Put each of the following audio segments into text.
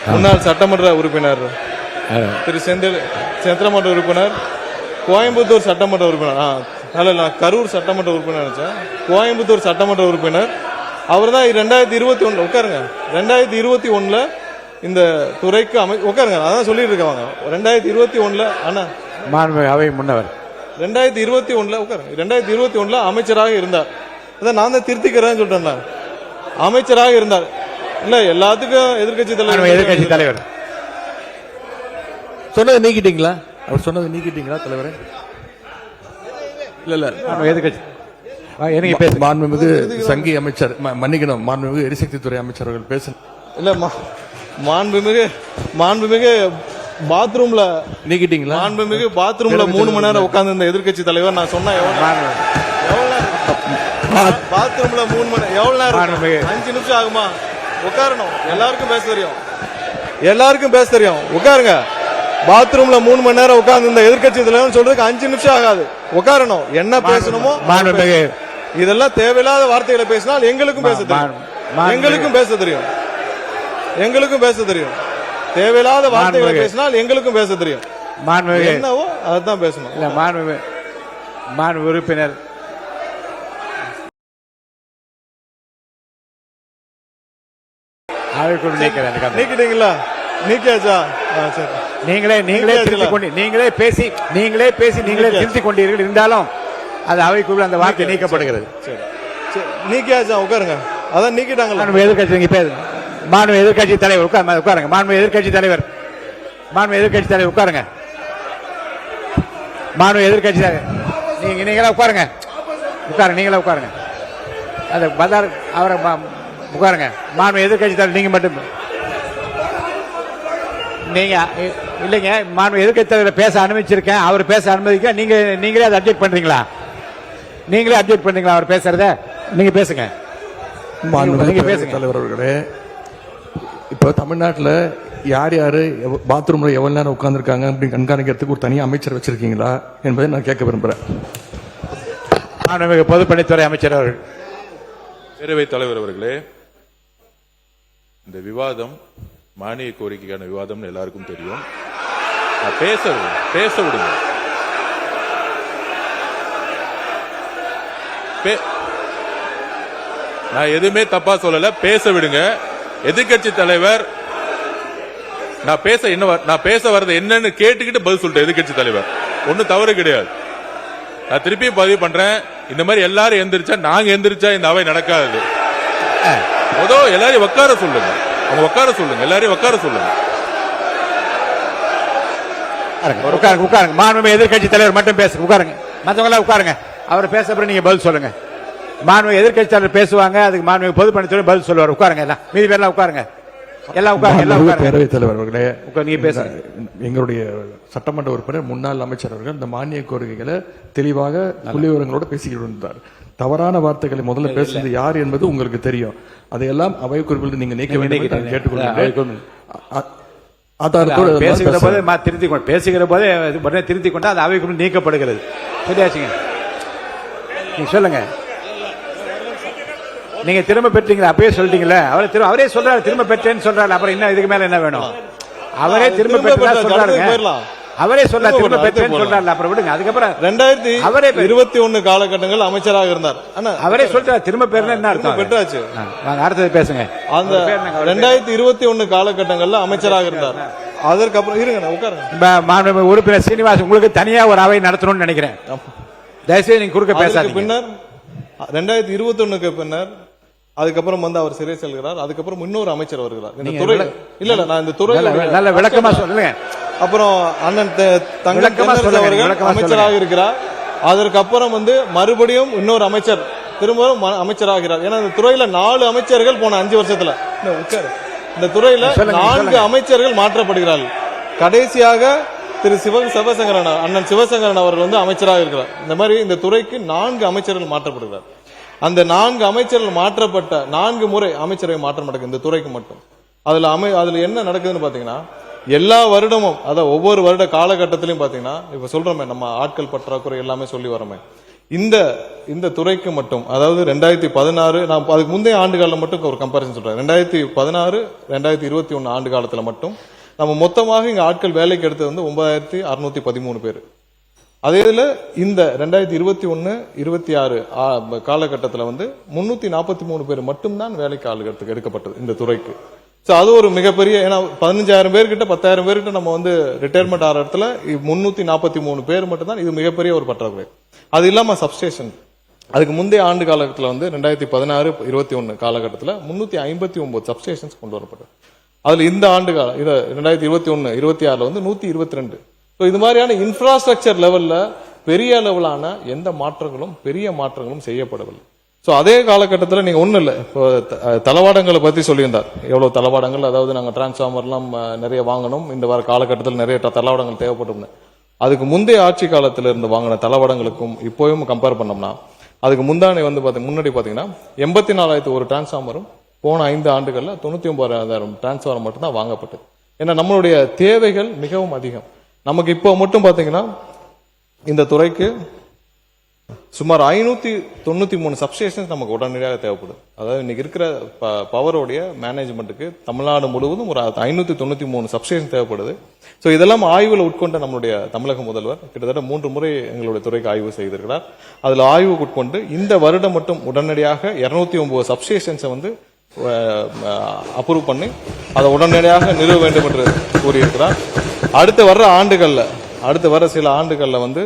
முன்னாள் சட்டமன்ற உறுப்பினர் திரு சந்திரமன்ற உறுப்பினர், கோயம்புத்தூர் சட்டமன்ற உறுப்பினர், நான் கரூர் சட்டமன்ற உறுப்பினர் நினைச்சேன், கோயம்புத்தூர் சட்டமன்ற உறுப்பினர். அவர் தான் 2021 உட்காருங்க, 2021 இந்த துறைக்கு உட்காருங்க, அதான் சொல்லிட்டு இருக்காங்க. 2021 அண்ணா அவை முன்னவர் 2021 உட்காருங்க, 2021 அமைச்சராக இருந்தார். அதான் நான் தான் திருத்திக்கிறேன்னு சொல்றேன். அமைச்சராக இருந்தார். இல்ல எல்லாத்துக்கும் எதிர்கட்சி தலைவர் சொன்னதை நீக்கிட்டீங்களா? அவர் சொன்னதை நீக்கிட்டீங்களா தலைவரே? இல்ல இல்ல எதிர்கட்சி மாண்புமிகு சங்கி அமைச்சர், மன்னிக்கணும், மாண்புமிகு எரிசக்தித்துறை அமைச்சர்கள் பேச இல்ல மாண்புமிகு பாத்ரூம்ல நீக்கிட்டீங்களா? மாண்புமிகு பாத்ரூம்ல 3 மணி நேரம் உட்கார்ந்து இந்த எதிர்கட்சி தலைவர் நான் சொன்ன பாத்ரூம்ல 3 மணி எவ்வளவு நேரம்? 5 நிமிஷம் ஆகுமா? உட்காரணும். எல்லாருக்கும் பேச தெரியும், எல்லாருக்கும் பேச தெரியும். உட்காருங்க. பாத்ரூம்ல 3 மணி நேரம் உட்கார்ந்து இந்த எதிர்கட்சி தலைவர் சொல்றதுக்கு 5 நிமிஷம் ஆகாது. உட்காரணும். என்ன பேசணுமோ இதெல்லாம் தேவையில்லாத வார்த்தைகளை பேசினால் எங்களுக்கும் பேச தெரியும், எங்களுக்கும் பேச தெரியும், எங்களுக்கும் பேச தெரியும். தேவையில்லாத வார்த்தைகளை பேசினால் எங்களுக்கும் பேச தெரியும். என்னவோ அதுதான் பேசணும். மாண்பு உறுப்பினர் நீக்கிட்டீங்களா? நீக்கியாச்சா? நீங்களே பேசி திருத்திக் கொண்டீர்கள். இருந்தாலும் அது அவைக்குள்ள அந்த வார்த்தை நீக்கப்படுகிறது. நீக்கியாச்சா? உட்காருங்க. அதான் நீக்கிட்டாங்களா? எதிர்கட்சி மாண்பு எதிர்கட்சி தலைவர் உட்காருங்க. மாண்பு எதிர்கட்சி தலைவர் உட்காருங்க. மாண்பு எதிர்கட்சி தலைவர் நீங்களே உட்காருங்க. நீங்களே உட்காருங்க. அது பதார் அவரை உட்காருங்க. மாண்பு எதிர்கட்சி தலைவர் நீங்க மட்டும் நீங்க இல்லைங்க. மாண்பு எதிர்கட்சி தலைவர் பேச அனுமதிச்சிருக்கேன். அவர் பேச அனுமதிக்க நீங்களே அதை அப்டேட் பண்றீங்களா? நீங்களே அப்டேட் பண்றீங்களா? அவர் பேசுறத நீங்க பேசுங்க. நீங்க பேசுங்க தலைவர் அவர்களே. இப்போ தமிழ்நாட்டில் யார் யாரு பாத்ரூம்ல எவ்வளவு நேரம் உட்கார்ந்துருக்காங்க அப்படின்னு கண்காணிக்கிறதுக்கு ஒரு தனி அமைச்சர் வச்சிருக்கீங்களா என்பதை நான் கேட்க விரும்புறேன். பொதுப்பணித்துறை அமைச்சர் அவர்கள். பேரவைத் தலைவர் அவர்களே, இந்த விவாதம் மானிய கோரிக்கைக்கான விவாதம் எல்லாருக்கும் தெரியும். பேச விடுங்க. நான் எதுவுமே தப்பா சொல்லல, பேச விடுங்க. எதிர்கட்சி தலைவர் நான் பேச வர்றது என்னன்னு கேட்டுக்கிட்டு பதில் சொல்லிட்டேன். எதிர்கட்சி தலைவர் ஒன்னும் தவறு கிடையாது. நான் திருப்பியும் பதிவு பண்றேன். இந்த மாதிரி எல்லாரும் எந்திரிச்சா நாங்க எந்திரிச்சா இந்த அவை நடக்காது. எல்லாரையும் உட்கார சொல்லுங்க. அவங்க உட்கார சொல்லுங்க. எல்லாரையும் உட்கார சொல்லுங்க. உட்காருங்க. மாண்புமிகு எதிர்கட்சி தலைவர் மட்டும் பேசுங்க. உட்காருங்க. மற்றவங்க எல்லாம் உட்காருங்க. அவர் பேச அப்புறம் நீங்க பதில் சொல்லுங்க. மாண்புமிகு எதிர்கட்சி தலைவர் பேசுவாங்க. அதுக்கு மாண்புமிகு பொதுப்பணித்துறை பதில் சொல்லுவார். உட்காருங்க. எல்லாம் மீதி பேர்லாம் உட்காருங்க. பேரவைத் தலைவர் அவர்களே, நீங்க பேசுங்க. எங்களுடைய சட்டமன்ற உறுப்பினர் முன்னாள் அமைச்சர் அவர்கள் இந்த மானிய கோரிக்கைகளை தெளிவாக புள்ளிவிவரங்களோட பேசிக்கிட்டு இருந்தார். தவறான வார்த்தைகளை முதல்ல பேசுறது யார் என்பது உங்களுக்கு தெரியும். அதையெல்லாம் அவை குறிப்பில் நீங்க நீக்க வேண்டும் கேட்டுக்கொள்கிறேன். பேசுகிற போதே திருத்திக் கொண்டா அது அவை குறிப்பில் நீக்கப்படுகிறது. சரியாச்சுங்க. நீங்க சொல்லுங்க. நீங்க திரும்ப பெற்றீங்களா? அப்பயே சொல்லிட்டீங்களா? அவரே சொல்றாரு திரும்ப பெற்றேன்னு சொல்றாரு. அப்புறம் என்ன இதுக்கு மேல என்ன வேணும்? அவரே திரும்ப பெற்றா சொல்றாரு. அவரே சொல்ல திரும்ப பெற்றேன்னு சொல்றாரு. அப்புறம் விடுங்க. அதுக்கப்புறம் 2021 காலகட்டங்கள் அமைச்சராக இருந்தார். அவரே சொல்றாரு திரும்ப பெறல என்ன அர்த்தம்? பெற்றாச்சு. அடுத்தது பேசுங்க. அந்த 2021 காலகட்டங்கள்ல அமைச்சராக இருந்தார். அதற்கப்புறம் இருங்க உட்காருங்க. உறுப்பினர் சீனிவாஸ், உங்களுக்கு தனியா ஒரு அவை நடத்தணும்னு நினைக்கிறேன். தயவுசெய்து நீங்க குறுக்க பேசாதீங்க. பின்னர் 2021 பின்னர் அதுக்கப்புறம் அவர் சிறை செல்கிறார். அதுக்கப்புறம் இன்னொரு அமைச்சர் வருகிறார். இந்த துறை இல்ல நான் இந்த துறையில நல்ல விளக்கமா சொல்லுங்க. அப்புறம் அண்ணன் தங்கம் அவர்கள் அமைச்சராக இருக்கிறார். அதற்கப்புறம் மறுபடியும் இன்னொரு அமைச்சர் திரும்பவும் அமைச்சராகிறார். ஏன்னா இந்த துறையில 4 அமைச்சர்கள் போன 5 வருஷத்துல இந்த துறையில 4 அமைச்சர்கள் மாற்றப்படுகிறார்கள். கடைசியாக திரு சிவசங்கரன் அண்ணன் சிவசங்கரன் அவர்கள் அமைச்சராக இருக்கிறார். இந்த மாதிரி இந்த துறைக்கு 4 அமைச்சர்கள் மாற்றப்படுகிறார். அந்த 4 அமைச்சர்கள் மாற்றப்பட்ட 4 முறை அமைச்சரவை மாற்றம் நடக்குது இந்த துறைக்கு மட்டும். அதுல என்ன நடக்குதுன்னு பாத்தீங்கன்னா, எல்லா வருடமும் ஒவ்வொரு வருட காலகட்டத்திலையும் பாத்தீங்கன்னா, இப்ப சொல்றோமே நம்ம ஆட்கள் பற்றாக்குறை எல்லாமே சொல்லி வரோமே, இந்த துறைக்கு மட்டும், அதாவது 2016 நான் அதுக்கு முந்தைய ஆண்டு காலம் மட்டும் ஒரு கம்பேரிசன் சொல்றேன். 2016 2021 ஆண்டு காலத்துல மட்டும் நம்ம மொத்தமாக இங்க ஆட்கள் வேலைக்கு எடுத்தது வந்து 9613 பேர். அதே இதுல இந்த 2021 26 காலகட்டத்தில் வந்து 343 பேர் மட்டும்தான் வேலைக்கு ஆளுகிறதுக்கு எடுக்கப்பட்டது இந்த துறைக்கு. சோ அது ஒரு மிகப்பெரிய, ஏன்னா 15,000 பேர்கிட்ட 10,000 பேர்கிட்ட நம்ம வந்து ரிட்டையர்மெண்ட் ஆகிற இடத்துல 343 பேர் மட்டும்தான், இது மிகப்பெரிய ஒரு பற்றாக்குறை. அது இல்லாம சப்ஸ்டேஷன், அதுக்கு முந்தைய ஆண்டு காலகட்டத்தில் வந்து 2016-21 காலகட்டத்தில் 359 சப்ஸ்டேஷன்ஸ் கொண்டு வரப்பட்டது. அதுல இந்த ஆண்டு காலம் 2021-26 வந்து 122. ஸோ இது மாதிரியான இன்ஃப்ராஸ்ட்ரக்சர் லெவல்ல பெரிய அளவிலான எந்த மாற்றங்களும் செய்யப்படவில்லை. ஸோ அதே காலகட்டத்தில் நீங்க ஒன்றும் இல்லை, இப்போ தளவாடங்களை பத்தி சொல்லியிருந்தார். எவ்வளவு தளவாடங்கள், அதாவது நாங்கள் டிரான்ஸ்ஃபார்மர்லாம் நிறைய வாங்கணும், இந்த வார காலகட்டத்தில் நிறைய தளவாடங்கள் தேவைப்படும். அதுக்கு முந்தைய ஆட்சி காலத்தில் இருந்து வாங்கின தளவாடங்களுக்கும் இப்போவும் கம்பேர் பண்ணோம்னா, அதுக்கு முன்னாடி பாத்தீங்கன்னா 84,000 ஒரு டிரான்ஸ்ஃபார்மரும் போன 5 ஆண்டுகள்ல 99,000 டிரான்ஸ்ஃபார்மர் மட்டும் தான் வாங்கப்பட்டது. ஏன்னா நம்மளுடைய தேவைகள் மிகவும் அதிகம். நமக்கு இப்போ மட்டும் பாத்தீங்கன்னா இந்த துறைக்கு சுமார் 593 சப்ஸ்டேஷன்ஸ் நமக்கு உடனடியாக தேவைப்படுது. அதாவது இன்னைக்கு இருக்கிற பவரோடைய மேனேஜ்மெண்ட்டுக்கு தமிழ்நாடு முழுவதும் ஒரு 593 சப்ஸ்டேஷன் தேவைப்படுது. ஸோ இதெல்லாம் ஆய்வில் உட்கொண்ட நம்மளுடைய தமிழக முதல்வர் கிட்டத்தட்ட 3 முறை எங்களுடைய துறைக்கு ஆய்வு செய்திருக்கிறார். அதுல ஆய்வு உட்கொண்டு இந்த வருடம் மட்டும் உடனடியாக 209 சப்ஸ்டேஷன்ஸை வந்து அப்ரூவ் பண்ணி அதை உடனடியாக நிறுவ வேண்டும் என்று கூறியிருக்கிறார். அடுத்து வர்ற சில ஆண்டுகள்ல வந்து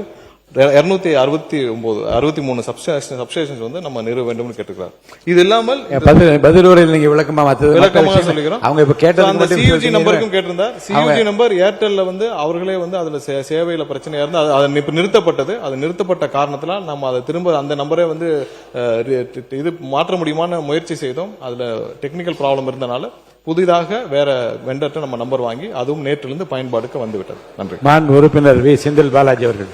263 சப்ஸ்டேஷன்ஸ் வந்து நம்ம நிறுவ வேண்டும் கேட்டுக்கிறார். இது இல்லாமல் பதில் நீங்க விளக்கமாக சொல்லிக்கிறோம். அவங்க இப்ப கேட்ட அந்த சியூஜி நம்பருக்கும் கேட்டிருந்தார். சியூஜி நம்பர் ஏர்டெல்ல வந்து அவர்களே வந்து அதுல சேவையில பிரச்சனையா இருந்தா அது இப்ப நிறுத்தப்பட்டது. அது நிறுத்தப்பட்ட காரணத்தினால் நம்ம அதை திரும்ப அந்த நம்பரே வந்து இது மாற்ற முடியுமான முயற்சி செய்தோம். அதுல டெக்னிக்கல் ப்ராப்ளம் இருந்தனால புதிதாக வேற வெண்டர்ட்ட நம்ம நம்பர் வாங்கி அதுவும் நேற்றிலிருந்து பயன்பாடுக்கு வந்துவிட்டது. நன்றி. மாண்பு உறுப்பினர் வி. செந்தில் பாலாஜி அவர்கள்,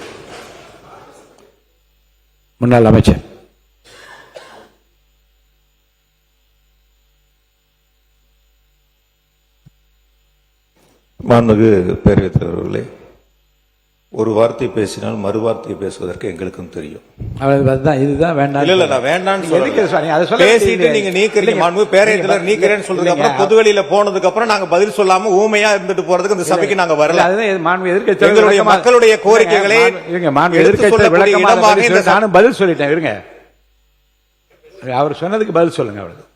முன்னாள் அமைச்சர். மாண்புமிகு பேரவைத் தலைவர் அவர்களே, ஒரு வார்த்தை பேசினால் மறு வார்த்தை பேசுவதற்கு எங்களுக்கும் தெரியும். இதுதான் வேண்டாம். இல்ல நான் வேண்டாம்னு பேசிட்டு நீங்க நீக்கிறீங்க. மாண்பு பேரவைத் தலைவர் நீக்கிறேன்னு சொல்றதுக்கு அப்புறம் பொதுவெளியில போனதுக்கு அப்புறம் நாங்க பதில் சொல்லாம ஊமையா இருந்துட்டு போறதுக்கு இந்த சபைக்கு நாங்க வரல. எங்களுடைய மக்களுடைய கோரிக்கைகளை நானும் பதில் சொல்லிட்டேன். இருங்க, அவர் சொன்னதுக்கு பதில் சொல்லுங்க. அவ்வளவு